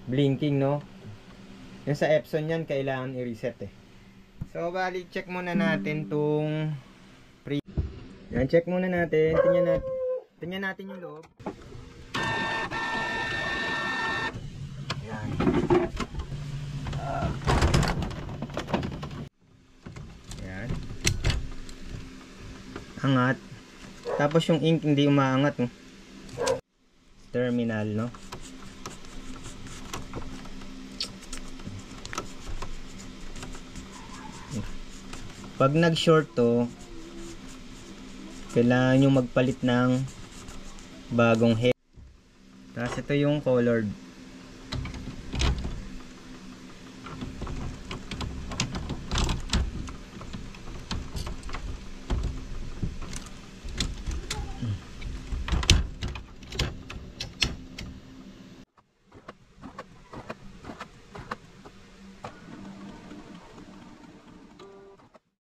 blinking, no? Yung sa Epson yan, kailangan i-reset eh. So, bali, check muna natin tong yan, check muna natin. Tingnan natin yung loob. Yan. Yan. Angat. Tapos yung ink hindi umaangat, no? Terminal, no? Pag nag-short to, kailangan nyo magpalit ng bagong head. Tapos ito yung colored.